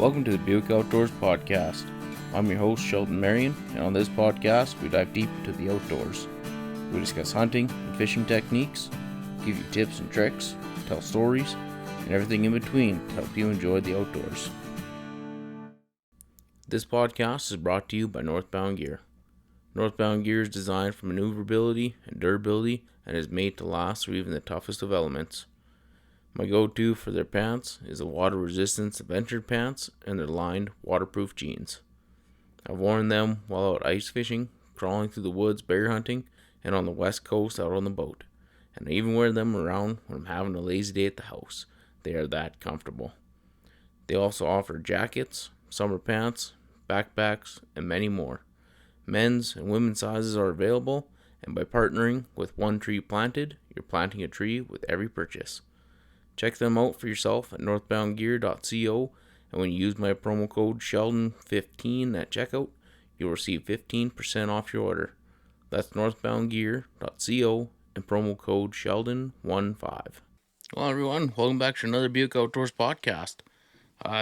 Welcome to the Buick Outdoors Podcast. I'm your host, Sheldon Marion, and on this podcast, we dive deep into the outdoors. We discuss hunting and fishing techniques, give you tips and tricks, tell stories, and everything in between to help you enjoy the outdoors. This podcast is brought to you by Northbound Gear. Northbound Gear is designed for maneuverability and durability and is made to last through even the toughest of elements. My go-to for their pants is the water resistance adventure pants and their lined waterproof jeans. I've worn them while out ice fishing, crawling through the woods bear hunting, and on the west coast out on the boat. And I even wear them around when I'm having a lazy day at the house. They are that comfortable. They also offer jackets, summer pants, backpacks, and many more. Men's and women's sizes are available, and by partnering with One Tree Planted, you're planting a tree with every purchase. Check them out for yourself at northboundgear.co, and when you use my promo code Sheldon15 at checkout, you'll receive 15% off your order. That's northboundgear.co and promo code Sheldon15. Well, everyone, welcome back to another Buick Outdoors podcast.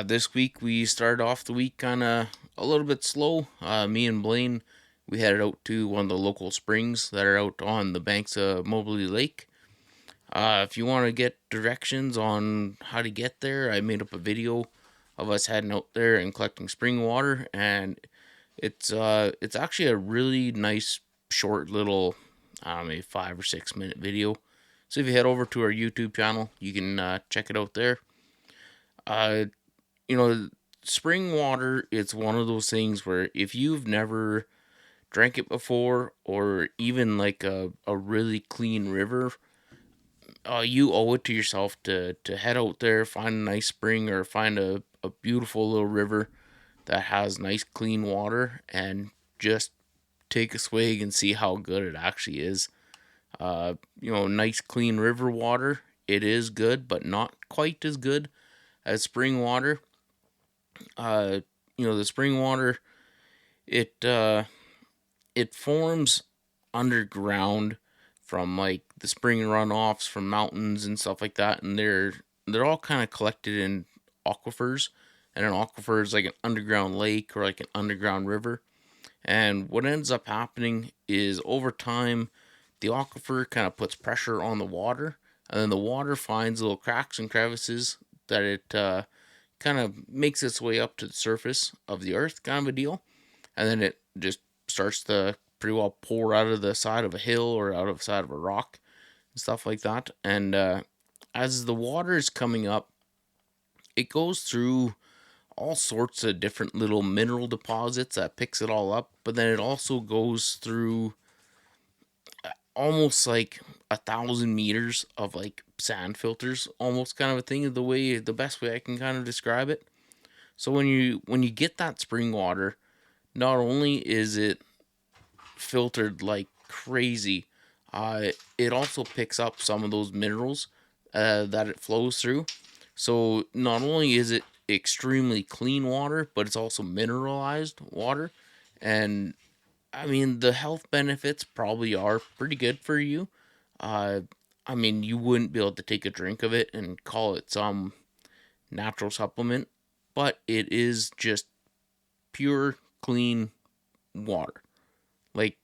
This week we started off the week kind of a little bit slow. Me and Blaine, we headed out to one of the local springs that are out on the banks of Mobley Lake. If you want to get directions on how to get there, I made up a video of us heading out there and collecting spring water, and it's actually a really nice short little, maybe 5 or 6 minute video. So if you head over to our YouTube channel, you can check it out there. Spring water, it's one of those things where if you've never drank it before, or even like a really clean river, you owe it to yourself to head out there, find a nice spring, or find a beautiful little river that has nice clean water, and just take a swig and see how good it actually is. Nice clean river water, it is good, but not quite as good as spring water. The spring water, it forms underground from like the spring runoffs from mountains and stuff like that, and they're all kind of collected in aquifers, and an aquifer is like an underground lake or like an underground river. And what ends up happening is over time the aquifer kind of puts pressure on the water, and then the water finds little cracks and crevices that it kind of makes its way up to the surface of the earth, kind of a deal, and then it just starts to pretty well pour out of the side of a hill or out of the side of a rock and stuff like that. And as the water is coming up, it goes through all sorts of different little mineral deposits that picks it all up, but then it also goes through almost like 1,000 meters of like sand filters, almost kind of a thing, the best way I can kind of describe it. So when you get that spring water, not only is it filtered like crazy, it also picks up some of those minerals that it flows through. So not only is it extremely clean water, but it's also mineralized water. And I mean, the health benefits probably are pretty good for you. You wouldn't be able to take a drink of it and call it some natural supplement, but it is just pure, clean water. Like,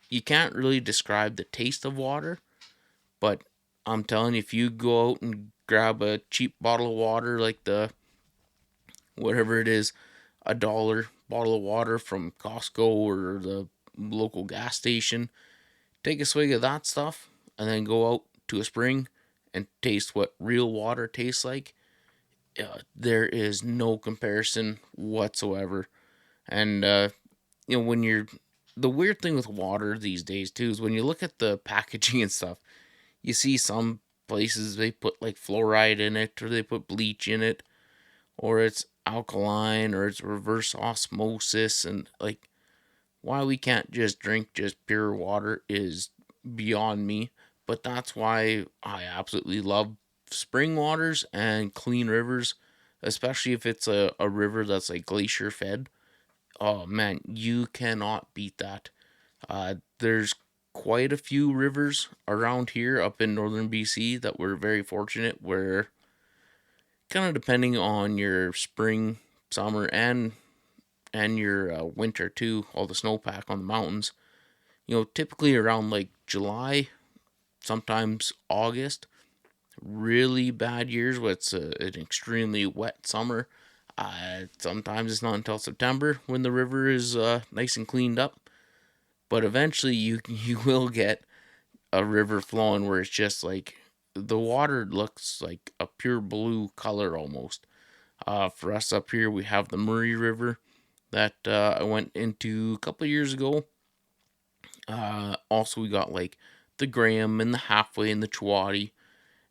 you can't really describe the taste of water, but I'm telling you, if you go out and grab a cheap bottle of water, like whatever it is, $1 bottle of water from Costco or the local gas station, take a swig of that stuff, and then go out to a spring and taste what real water tastes like. There is no comparison whatsoever. And the weird thing with water these days too is when you look at the packaging and stuff, you see some places they put like fluoride in it, or they put bleach in it, or it's alkaline, or it's reverse osmosis, and like, why we can't just drink just pure water is beyond me. But that's why I absolutely love spring waters and clean rivers, especially if it's a river that's like glacier fed. Oh man, you cannot beat that. There's quite a few rivers around here up in northern BC that we're very fortunate where kind of depending on your spring, summer, and your winter too, all the snowpack on the mountains. Typically around like July, sometimes August. Really bad years where it's an extremely wet summer. Sometimes it's not until September when the river is nice and cleaned up. But eventually, you will get a river flowing where it's just like the water looks like a pure blue color almost. For us up here, we have the Murray River that I went into a couple of years ago. Also, we got like the Graham and the Halfway and the Chewati.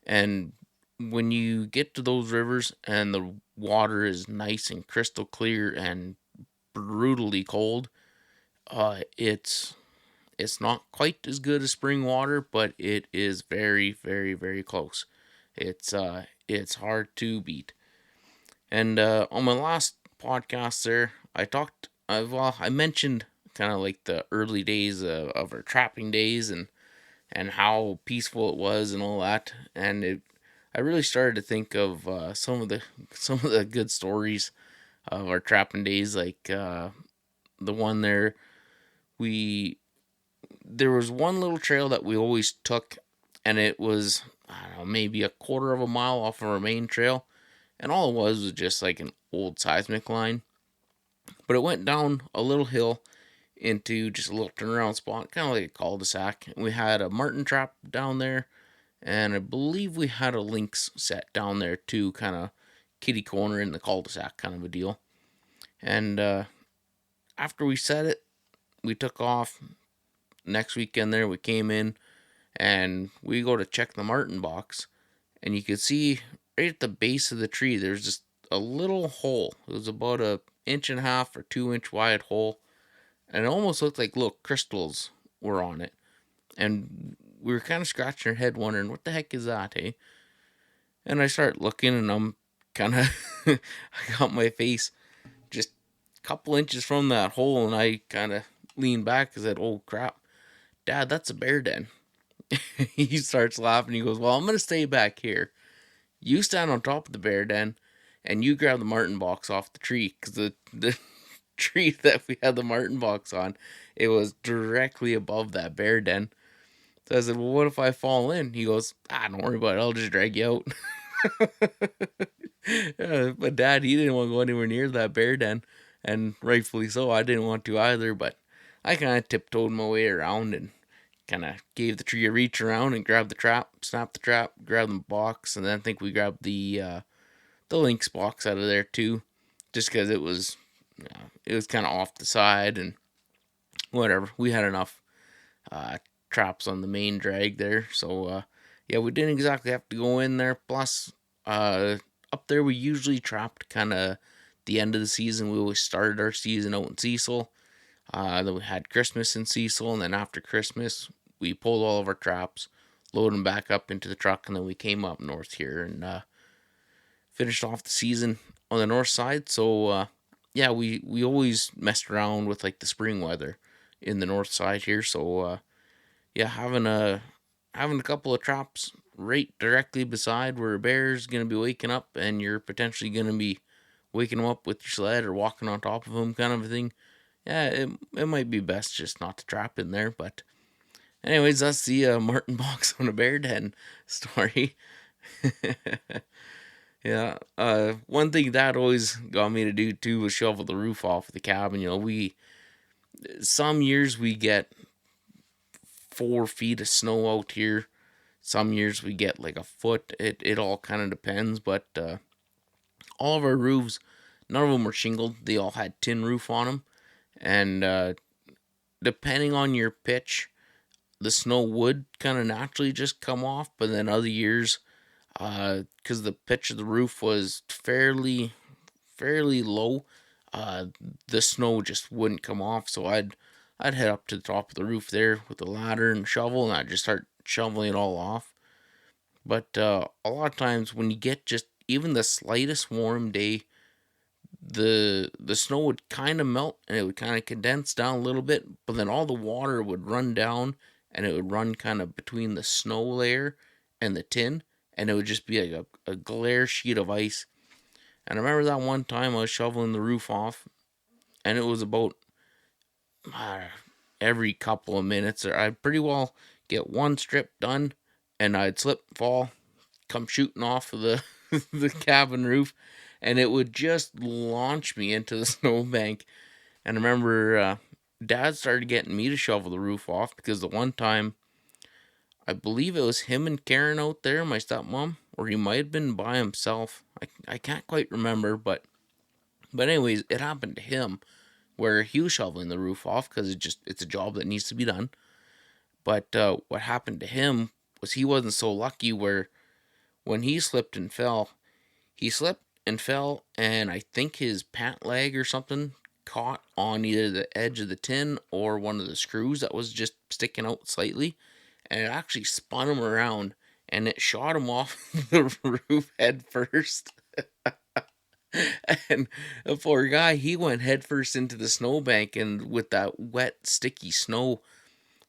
And when you get to those rivers and the water is nice and crystal clear and brutally cold, it's not quite as good as spring water, but it is very, very, very close. It's hard to beat. And on my last podcast there, I talked. I mentioned kind of like the early days of our trapping days and how peaceful it was and all that. And I really started to think of some of the good stories of our trapping days, like the one there we there was one little trail that we always took, and it was, I don't know, maybe a quarter of a mile off of our main trail, and all it was just like an old seismic line. But it went down a little hill into just a little turnaround spot, kind of like a cul-de-sac. We had a martin trap down there, and I believe we had a lynx set down there too, kind of kitty corner in the cul-de-sac kind of a deal. And after we set it, we took off. Next weekend there, we came in and we go to check the martin box, and you could see right at the base of the tree there's just a little hole. It was about a inch and a half or 2 inch wide hole, and it almost looked like little crystals were on it. And we were kind of scratching our head wondering what the heck is that, hey? And I start looking, and I'm kind of I got my face just a couple inches from that hole, and I kind of leaned back and said, "Oh crap, Dad, that's a bear den." He starts laughing. He goes, "Well, I'm gonna stay back here. You stand on top of the bear den, and you grab the martin box off the tree, because the tree that we had the martin box on, it was directly above that bear den." So I said, "Well, what if I fall in?" He goes, "Don't worry about it. I'll just drag you out." But Dad, he didn't want to go anywhere near that bear den, and rightfully so. I didn't want to either, but I kind of tiptoed my way around and kind of gave the tree a reach around and grabbed the trap, snapped the trap, grabbed the box, and then I think we grabbed the lynx box out of there too, just because it was kind of off the side and whatever. We had enough traps on the main drag there, so yeah, we didn't exactly have to go in there. Plus, up there we usually trapped kind of the end of the season. We always started our season out in Cecil. Then we had Christmas in Cecil, and then after Christmas, we pulled all of our traps, loaded them back up into the truck, and then we came up north here and finished off the season on the north side. So, yeah, we always messed around with like the spring weather in the north side here. So, yeah, having a couple of traps right directly beside where a bear's gonna be waking up, and you're potentially gonna be waking him up with your sled or walking on top of him, kind of a thing. Yeah, it might be best just not to trap in there. But anyways, that's the martin box on a bear den story. Yeah, one thing that always got me to do too was shovel the roof off of the cabin. Some years we get 4 feet of snow out here. Some years we get like a foot. It all kind of depends. But all of our roofs, none of them were shingled. They all had tin roof on them. And depending on your pitch, the snow would kind of naturally just come off. But then other years, because the pitch of the roof was fairly low, the snow just wouldn't come off. So I'd head up to the top of the roof there with a ladder and shovel, and I'd just start shoveling it all off. But a lot of times when you get just even the slightest warm day, the snow would kind of melt and it would kind of condense down a little bit, but then all the water would run down, and it would run kind of between the snow layer and the tin, and it would just be like a glare sheet of ice. And I remember that one time I was shoveling the roof off, and it was about uh, every couple of minutes, or I'd pretty well get one strip done, and I'd slip, fall, come shooting off of the the cabin roof, and it would just launch me into the snowbank. And I remember Dad started getting me to shovel the roof off because the one time I believe it was him and Karen out there, my stepmom, or he might have been by himself. I can't quite remember, but anyways, it happened to him where he was shoveling the roof off because it's a job that needs to be done. But what happened to him was he wasn't so lucky where when he slipped and fell, he slipped and fell, and I think his pant leg or something caught on either the edge of the tin or one of the screws that was just sticking out slightly, and it actually spun him around and it shot him off the roof head first. And the poor guy, he went headfirst into the snowbank, and with that wet, sticky snow,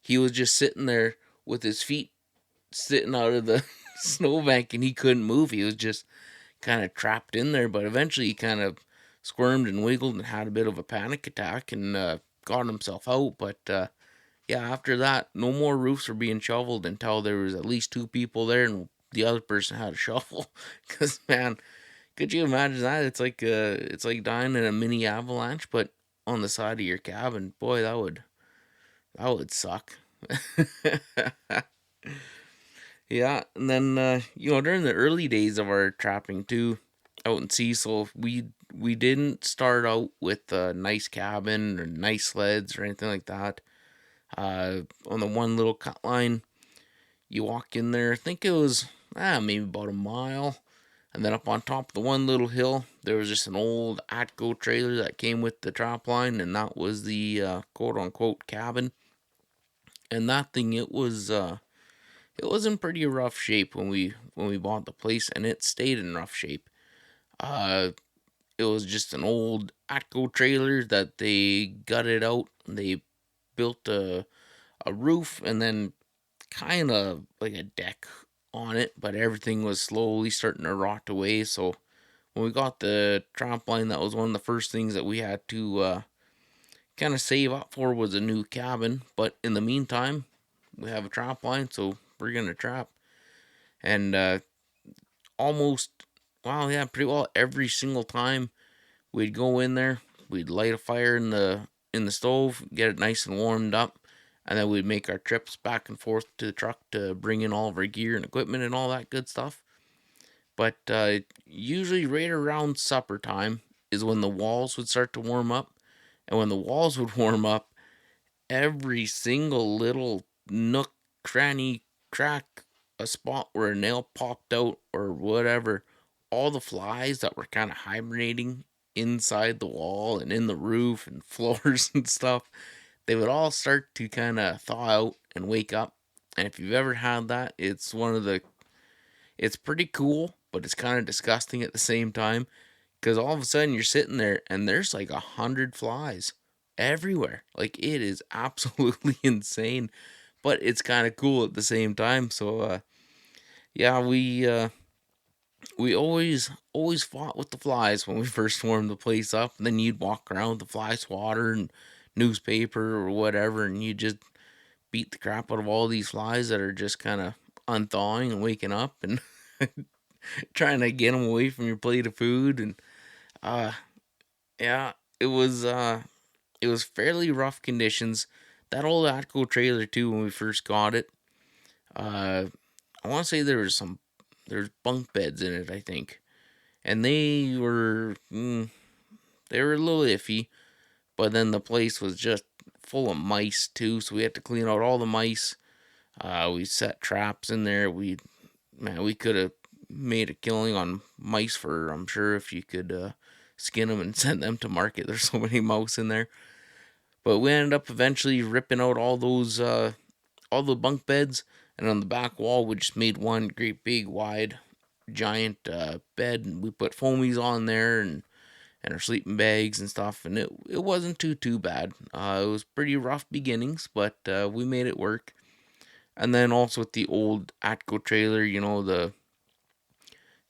he was just sitting there with his feet sitting out of the snowbank, and he couldn't move. He was just kind of trapped in there. But eventually, he kind of squirmed and wiggled and had a bit of a panic attack and got himself out. But yeah, after that, no more roofs were being shoveled until there was at least two people there, and the other person had a shovel. Because man, could you imagine that? It's like dying in a mini avalanche, but on the side of your cabin. Boy, that would suck. Yeah, and then during the early days of our trapping too, out in Cecil, we didn't start out with a nice cabin or nice sleds or anything like that. On the one little cut line, you walk in there. I think it was maybe about a mile, and then up on top of the one little hill, there was just an old Atco trailer that came with the trap line, and that was the quote unquote cabin. And that thing, it was in pretty rough shape when we bought the place, and it stayed in rough shape. Uh, it was just an old Atco trailer that they gutted out. They built a roof and then kind of like a deck on it, but everything was slowly starting to rot away. So when we got the trampoline, that was one of the first things that we had to kind of save up for was a new cabin. But in the meantime, we have a trampoline, so we're gonna trap. And almost, well, yeah, pretty well every single time we'd go in there, we'd light a fire in the stove, get it nice and warmed up, and then we'd make our trips back and forth to the truck to bring in all of our gear and equipment and all that good stuff. But usually right around supper time is when the walls would start to warm up, and when the walls would warm up, every single little nook, cranny, crack, a spot where a nail popped out or whatever, all the flies that were kind of hibernating inside the wall and in the roof and floors and stuff, they would all start to kind of thaw out and wake up. And if you've ever had that, it's pretty cool, but it's kind of disgusting at the same time because all of a sudden you're sitting there and there's like 100 flies everywhere. Like it is absolutely insane, but it's kind of cool at the same time. So yeah, we always fought with the flies when we first warmed the place up. And then you'd walk around with the fly swatter and newspaper or whatever, and you just beat the crap out of all these flies that are just kind of unthawing and waking up and trying to get them away from your plate of food. And uh yeah, it was fairly rough conditions. That old Atco trailer too, when we first got it, uh I want to say there's bunk beds in it, I think, and they were a little iffy. But then the place was just full of mice too, so we had to clean out all the mice. We set traps in there. We could have made a killing on mice for, I'm sure, if you could skin them and send them to market. There's so many mouse in there. But we ended up eventually ripping out all the bunk beds, and on the back wall we just made one great big wide giant bed, and we put foamies on there and our sleeping bags and stuff, and it wasn't too bad. It was pretty rough beginnings, but we made it work. And then also with the old Atco trailer,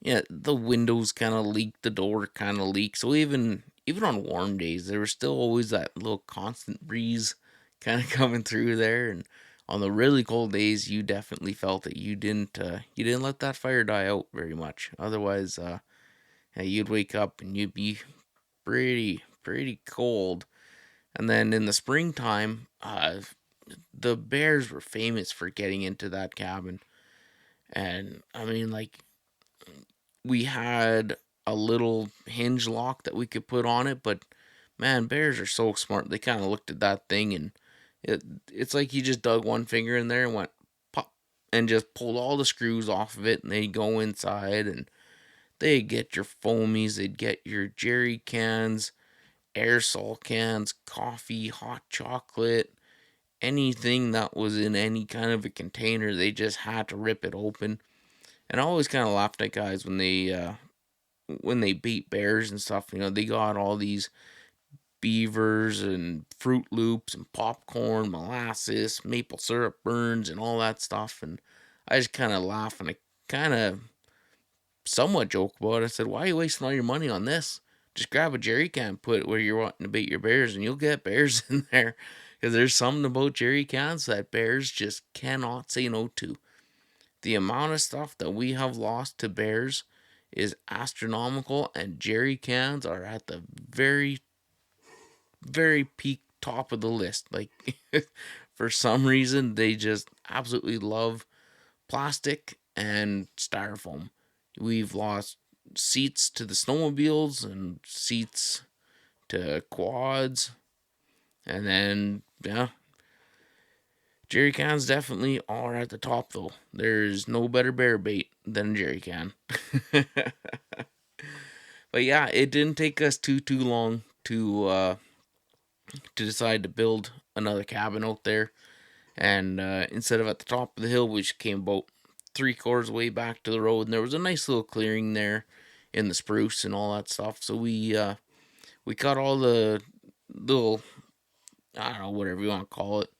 yeah, the windows kind of leak, the door kind of leaks. So even on warm days, there was still always that little constant breeze kind of coming through there. And on the really cold days, you definitely felt that you didn't let that fire die out very much. Otherwise, yeah, you'd wake up and you'd be pretty cold. And then in the springtime, the bears were famous for getting into that cabin. And I mean, like, we had a little hinge lock that we could put on it, but man, bears are so smart. They kind of looked at that thing, and it's like you just dug one finger in there and went pop and just pulled all the screws off of it, and they'd go inside and they'd get your foamies, they'd get your jerry cans, aerosol cans, coffee, hot chocolate, anything that was in any kind of a container. They just had to rip it open. And I always kind of laughed at guys when they beat bears and stuff. You know, they got all these beavers and Fruit Loops and popcorn, molasses, maple syrup burns, and all that stuff. And I just kind of laugh and I kind of somewhat joke about it. I said, "Why are you wasting all your money on this? Just grab a jerry can, put it where you're wanting to bait your bears, and you'll get bears in there." Because there's something about jerry cans that bears just cannot say no to. The amount of stuff that we have lost to bears is astronomical, and jerry cans are at the very peak top of the list. Like, for some reason, they just absolutely love plastic and styrofoam. We've lost seats to the snowmobiles and seats to quads, and then yeah, jerry cans definitely are at the top though. There's no better bear bait than a jerry can. But yeah, it didn't take us too long to decide to build another cabin out there. And instead of at the top of the hill, we just came about 3/4 way back to the road, and there was a nice little clearing there in the spruce and all that stuff. So we cut all the little, I don't know, whatever you want to call it,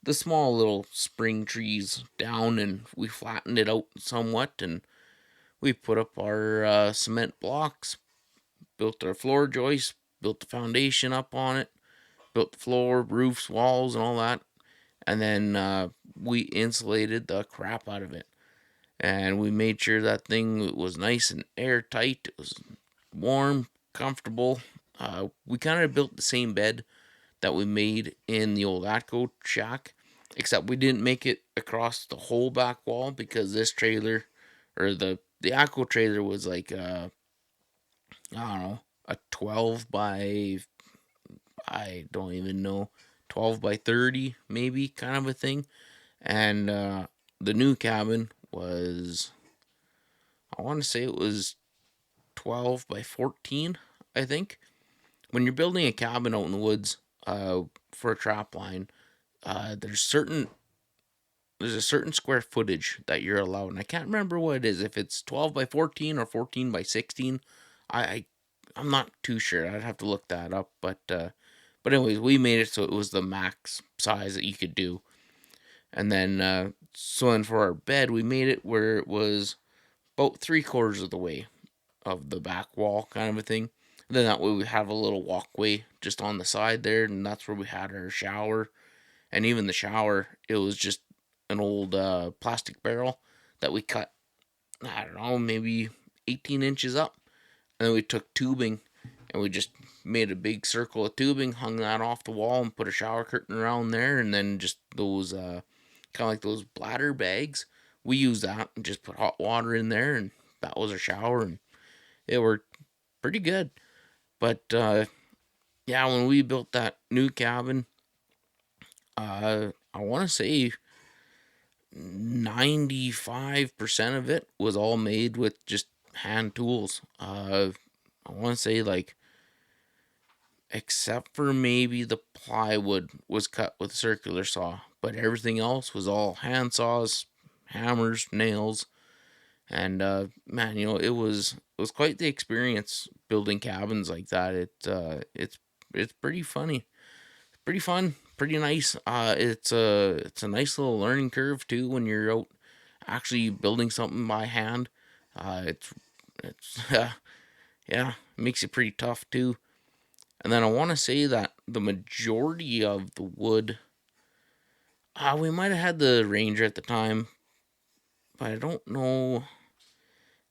the small little spring trees down, and we flattened it out somewhat, and we put up our cement blocks, built our floor joists, built the foundation up on it, built the floor, roofs, walls, and all that. And then we insulated the crap out of it. And we made sure that thing was nice and airtight. It was warm, comfortable. We kind of built the same bed that we made in the old Atco shack, except we didn't make it across the whole back wall because this trailer, or the Atco trailer, was like I don't know, a 12 by, I don't even know, 12 by 30 maybe, kind of a thing. And the new cabin was, I want to say it was 12 by 14, I think. When you're building a cabin out in the woods for a trap line, there's a certain square footage that you're allowed, and I can't remember what it is. If it's 12 by 14 or 14 by 16, I, I I'm not too sure. I'd have to look that up. But anyways, we made it so it was the max size that you could do. And then so then for our bed, we made it where it was about 3/4 of the way of the back wall, kind of a thing. And then that way we have a little walkway just on the side there, and that's where we had our shower. And even the shower, it was just an old plastic barrel that we cut, I don't know, maybe 18 inches up. And then we took tubing and we just made a big circle of tubing, hung that off the wall, and put a shower curtain around there. And then just those kind of like those bladder bags, we used that and just put hot water in there, and that was our shower, and it worked pretty good. But yeah, when we built that new cabin, I want to say 95% of it was all made with just hand tools. I want to say, like, except for maybe the plywood was cut with a circular saw, but everything else was all hand saws, hammers, nails. And man, it was quite the experience building cabins like that. It's pretty funny, pretty fun, pretty nice. It's a nice little learning curve too when you're out actually building something by hand. It's It's yeah, it makes it pretty tough too. And then I want to say that the majority of the wood, we might have had the Ranger at the time, but I don't know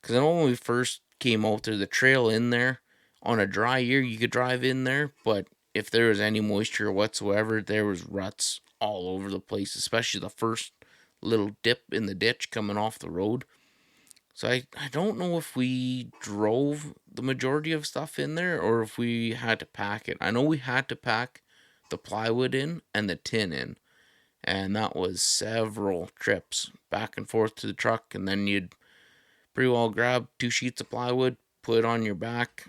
because I know when we first came out there, the trail in there on a dry year you could drive in there, but if there was any moisture whatsoever, there was ruts all over the place, especially the first little dip in the ditch coming off the road. So I don't know if we drove the majority of stuff in there or if we had to pack it. I know we had to pack the plywood in and the tin in, and that was several trips back and forth to the truck, and then you'd pretty well grab 2 sheets of plywood, put it on your back,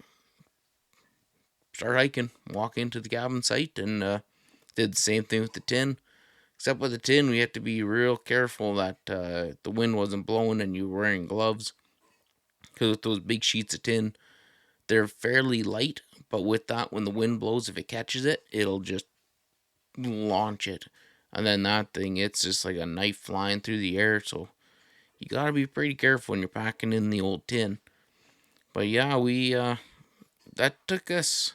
start hiking, walk into the cabin site, and did the same thing with the tin. Except with the tin, we had to be real careful that the wind wasn't blowing and you were wearing gloves. Because with those big sheets of tin, they're fairly light, but with that, when the wind blows, if it catches it, it'll just launch it. And then that thing, it's just like a knife flying through the air. So you gotta be pretty careful when you're packing in the old tin. But yeah, we that took us.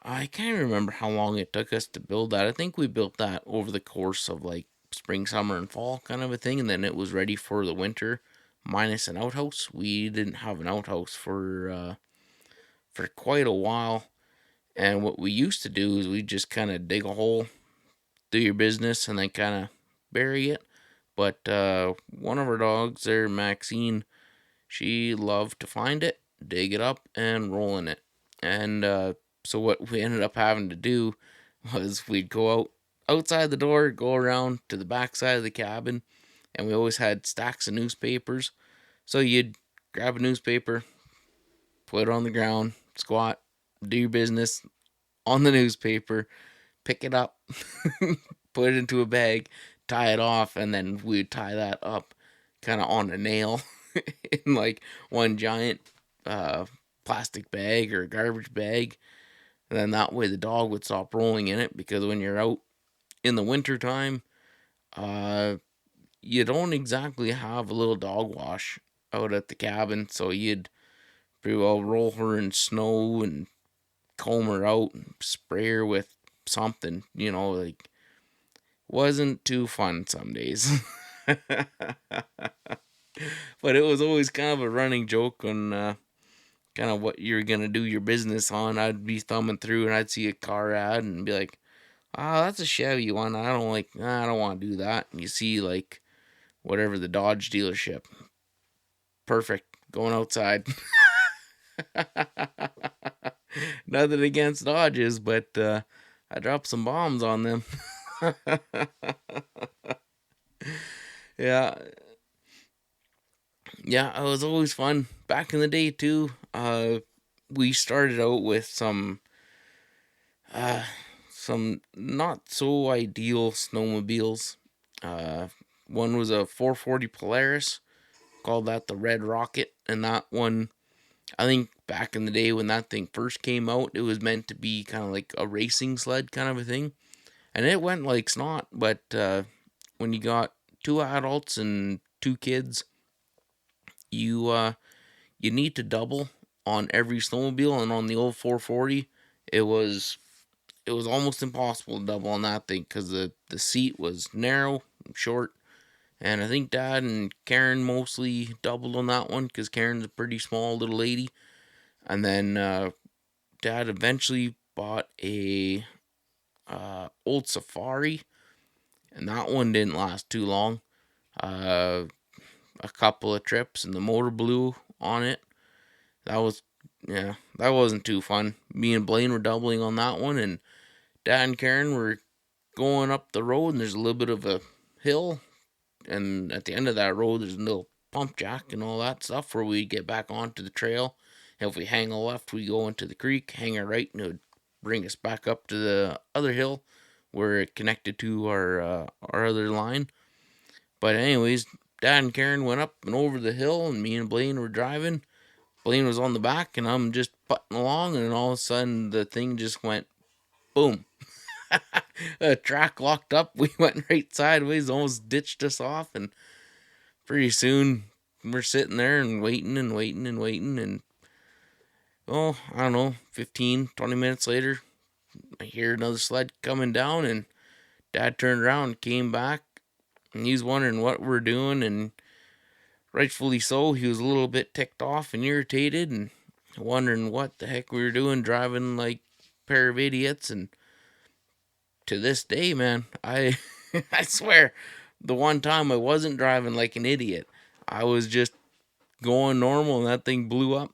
I can't remember how long it took us to build that. I think we built that over the course of like spring, summer, and fall kind of a thing, and then it was ready for the winter, minus an outhouse. We didn't have an outhouse for quite a while, and what we used to do is we just kind of dig a hole, do your business, and then kind of bury it. But one of our dogs there, Maxine, she loved to find it, dig it up, and roll in it. And so what we ended up having to do was we'd go outside the door, go around to the back side of the cabin, and we always had stacks of newspapers. So you'd grab a newspaper, put it on the ground, squat, do your business on the newspaper, pick it up, put it into a bag, tie it off, and then we'd tie that up kind of on a nail in like one giant uh, plastic bag or garbage bag. And then that way the dog would stop rolling in it because when you're out in the winter time, uh, you don't exactly have a little dog wash out at the cabin. So you'd pretty well roll her in snow and comb her out and spray her with something, like wasn't too fun some days. But it was always kind of a running joke on kind of what you're gonna do your business on. I'd be thumbing through and I'd see a car ad and be like, "Oh, that's a Chevy one. I don't want to do that." And you see like whatever the Dodge dealership, perfect, going outside. Nothing against Dodges, but I dropped some bombs on them. Yeah, yeah, it was always fun back in the day too. We started out with uh, some not so ideal snowmobiles. Uh, One was a 440 Polaris, called that the Red Rocket, and that one, I think back in the day when that thing first came out, it was meant to be kind of like a racing sled kind of a thing, and it went like snot. But when you got two adults and two kids, you you need to double on every snowmobile, and on the old 440, it was it was almost impossible to double on that thing because the seat was narrow, short, and I think Dad and Karen mostly doubled on that one because Karen's a pretty small little lady. And then Dad eventually bought a old Safari, and that one didn't last too long. Uh, a couple of trips, and the motor blew on it. That was yeah, that wasn't too fun. Me and Blaine were doubling on that one, and Dad and Karen were going up the road, and there's a little bit of a hill, and at the end of that road, there's a little pump jack and all that stuff where we get back onto the trail. And if we hang a left, we go into the creek, hang a right, and it would bring us back up to the other hill where it connected to our other line. But anyways, Dad and Karen went up and over the hill, and me and Blaine were driving. Blaine was on the back, and I'm just putting along, and then all of a sudden the thing just went boom. The track locked up. We went right sideways, almost ditched us off, and pretty soon we're sitting there and waiting and waiting and waiting. And, oh, I don't know, 15, 20 minutes later, I hear another sled coming down, and Dad turned around and came back. And he's wondering what we're doing. And rightfully so, he was a little bit ticked off and irritated and wondering what the heck we were doing, driving like a pair of idiots. And to this day, man, I I swear, the one time I wasn't driving like an idiot. I was just going normal and that thing blew up.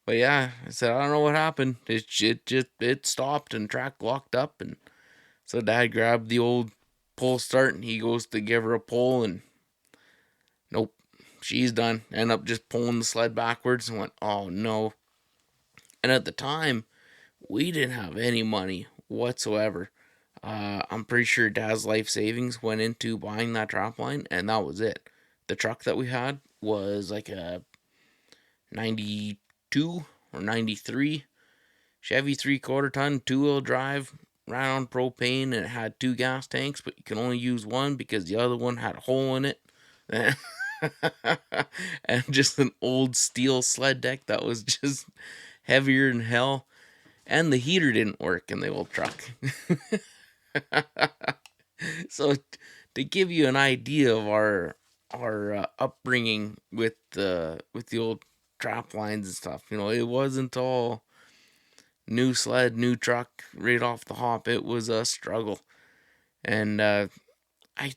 But yeah, I said, I don't know what happened. It stopped and track locked up. And so Dad grabbed the old pull start and he goes to give her a pull, and nope, she's done. End up just pulling the sled backwards and went, oh no. And at the time, we didn't have any money whatsoever. I'm pretty sure Dad's life savings went into buying that trap line, and that was it. The truck that we had was like a 92 or 93 Chevy 3/4 ton 2-wheel drive, ran on propane, and it had 2 gas tanks, but you can only use one because the other one had a hole in it. And just an old steel sled deck that was just heavier than hell. And the heater didn't work in the old truck. So to give you an idea of our upbringing with the old trap lines and stuff, it wasn't all new sled, new truck right off the hop. It was a struggle. And I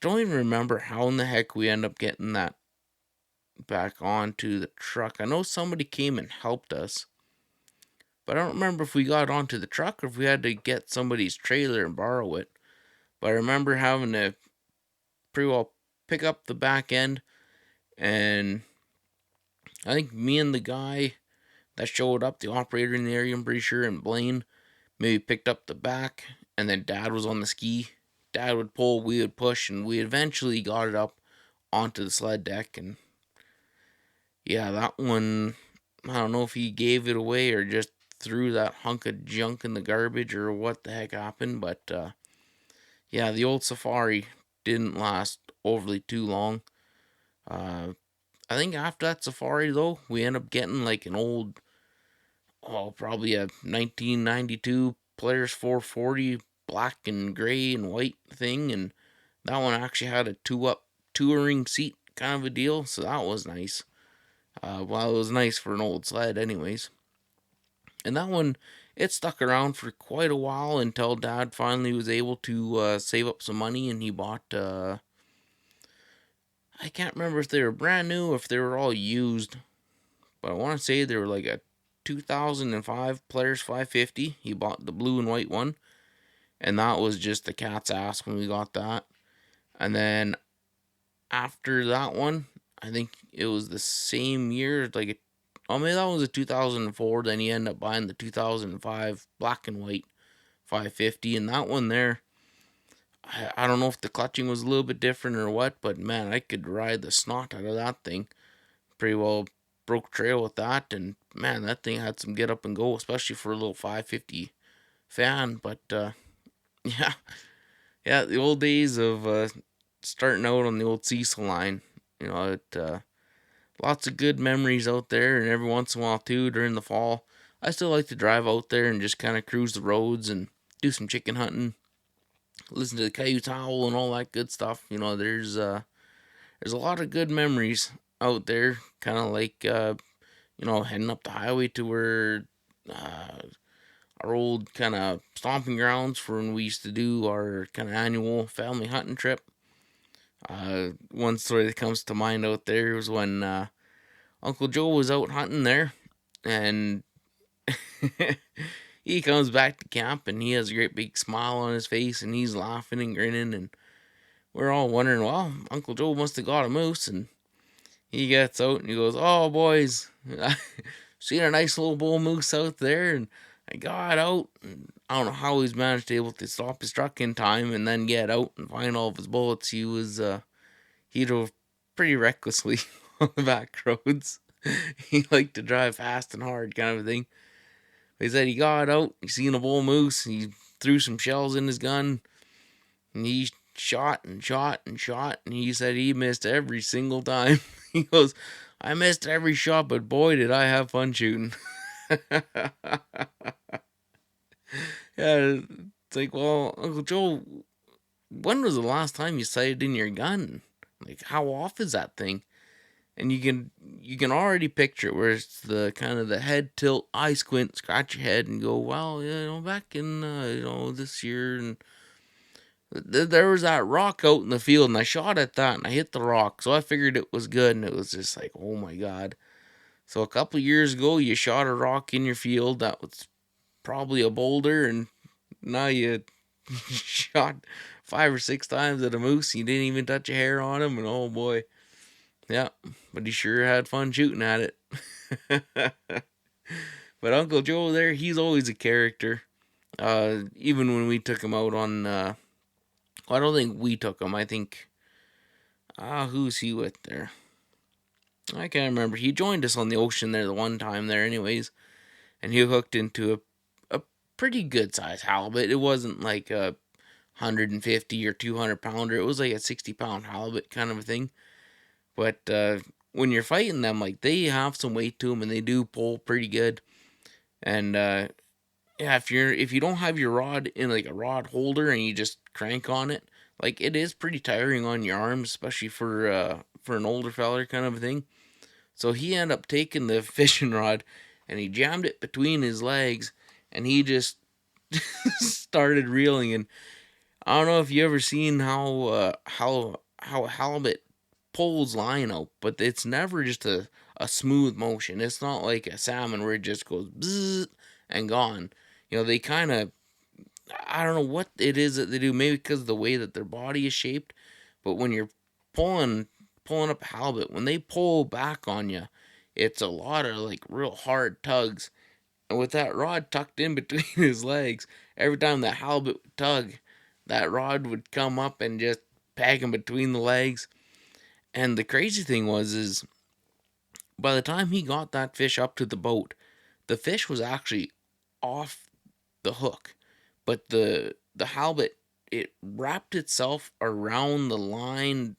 don't even remember how in the heck we end up getting that back onto the truck. I know somebody came and helped us, but I don't remember if we got onto the truck or if we had to get somebody's trailer and borrow it. But I remember having to pretty well pick up the back end, and I think me and the guy that showed up, the operator in the area, I'm pretty sure, and Blaine, maybe picked up the back, and then Dad was on the ski. Dad would pull, we would push, and we eventually got it up onto the sled deck. And yeah, that one, I don't know if he gave it away or just threw that hunk of junk in the garbage or what the heck happened, but yeah, the old Safari didn't last overly too long. I think after that Safari, though, we ended up getting like an old, probably a 1992 Polaris 440 black and gray and white thing. And that one actually had a 2-up touring seat kind of a deal, so that was nice. Well, it was nice for an old sled anyways. And that one, it stuck around for quite a while until Dad finally was able to save up some money, and he bought, I can't remember if they were brand new or if they were all used, but I want to say they were like a 2005 Polaris 550. He bought the blue and white one, and that was just the cat's ass when we got that. And then after that one, I think it was the same year, maybe that was a 2004. Then he ended up buying the 2005 black and white 550, and that one there, I don't know if the clutching was a little bit different or what, but man, I could ride the snot out of that thing. Pretty well broke trail with that, and man, that thing had some get up and go, especially for a little 550 fan. But yeah, the old days of starting out on the old Cecil line, lots of good memories out there. And every once in a while too, during the fall, I still like to drive out there and just kind of cruise the roads and do some chicken hunting, listen to the coyotes howl and all that good stuff. There's a lot of good memories out there, kind of like heading up the highway to where our old kind of stomping grounds for when we used to do our kind of annual family hunting trip. One story that comes to mind out there was when Uncle Joe was out hunting there, and he comes back to camp, and he has a great big smile on his face, and he's laughing and grinning, and we're all wondering, well, Uncle Joe must have got a moose. And he gets out and he goes, oh, boys, I seen a nice little bull moose out there, and I got out, and I don't know how he's managed to able to stop his truck in time and then get out and find all of his bullets. He drove pretty recklessly on the back roads. He liked to drive fast and hard, kind of a thing. He said he got out, he seen a bull moose, he threw some shells in his gun, and he shot and shot and shot, and he said he missed every single time. He goes, I missed every shot, but boy, did I have fun shooting. Yeah, it's like, well, Uncle Joe, when was the last time you sighted in your gun? Like, how off is that thing? And you can already picture it, where it's the kind of the head tilt, eye squint, scratch your head, and go, well, back in this year, and there was that rock out in the field, and I shot at that, and I hit the rock, so I figured it was good, and it was just like, oh my god. So a couple of years ago, you shot a rock in your field that was probably a boulder, and now you shot 5 or 6 times at a moose. You didn't even touch a hair on him, and oh boy, yeah. But he sure had fun shooting at it. But Uncle Joe there, he's always a character. Even when we took him out on, I don't think we took him. I think, who's he with there? I can't remember. He joined us on the ocean there the one time there, anyways, and he hooked into a pretty good size halibut. It wasn't like a 150 or 200 pounder. It was like a 60-pound halibut kind of a thing. But when you're fighting them, like, they have some weight to them, and they do pull pretty good. And yeah, if you don't have your rod in like a rod holder and you just crank on it, like, it is pretty tiring on your arms, especially for an older feller kind of a thing. So he ended up taking the fishing rod and he jammed it between his legs, and he just started reeling. And I don't know if you ever seen how a halibut pulls line out, but it's never just a smooth motion. It's not like a salmon where it just goes bzzz and gone. They kind of, I don't know what it is that they do. Maybe because of the way that their body is shaped. But when you're pulling up a halibut, when they pull back on you, it's a lot of like real hard tugs. And with that rod tucked in between his legs, every time the halibut would tug, that rod would come up and just peg him between the legs. And the crazy thing is by the time he got that fish up to the boat, the fish was actually off the hook, but the halibut, it wrapped itself around the line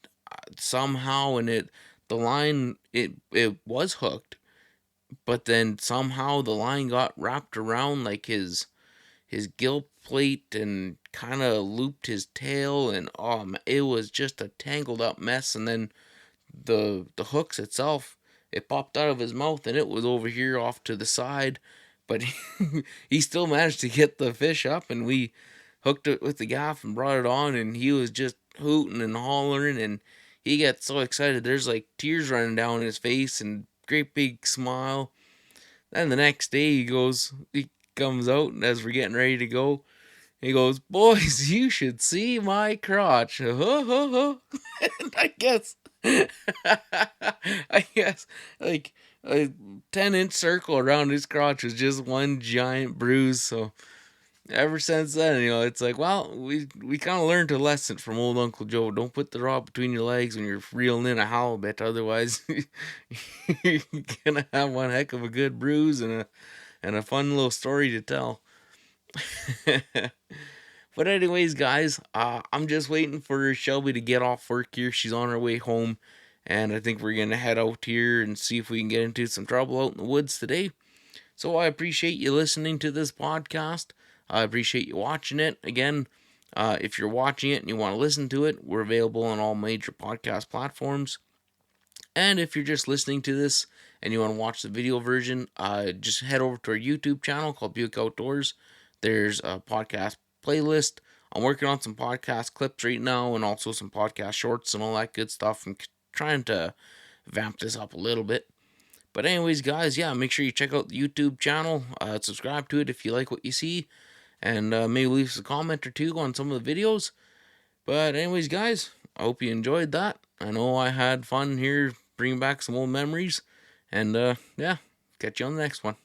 somehow, and the line, it was hooked, but then somehow the line got wrapped around like his gill plate and kind of looped his tail, and it was just a tangled up mess. And then the hooks itself, it popped out of his mouth, and it was over here off to the side, but he still managed to get the fish up, and we hooked it with the gaff and brought it on, and he was just hooting and hollering, and he gets so excited there's like tears running down his face and great big smile. Then the next day he comes out, and as we're getting ready to go, he goes, boys, you should see my crotch. And I guess like a 10-inch circle around his crotch was just one giant bruise. So ever since then, it's like, well, we kind of learned a lesson from old Uncle Joe. Don't put the rod between your legs when you're reeling in a halibut, otherwise you're gonna have one heck of a good bruise and a fun little story to tell. But anyways, guys, I'm just waiting for Shelby to get off work here. She's on her way home, and I think we're going to head out here and see if we can get into some trouble out in the woods today. So I appreciate you listening to this podcast. I appreciate you watching it. Again, if you're watching it and you want to listen to it, we're available on all major podcast platforms. And if you're just listening to this and you want to watch the video version, just head over to our YouTube channel called Buick Outdoors. There's a podcast playlist. I'm working on some podcast clips right now, and also some podcast shorts and all that good stuff. I'm trying to vamp this up a little bit. But anyways, guys, yeah, make sure you check out the YouTube channel. Subscribe to it if you like what you see. And maybe leave us a comment or two on some of the videos. But anyways, guys, I hope you enjoyed that. I know I had fun here bringing back some old memories. And yeah, catch you on the next one.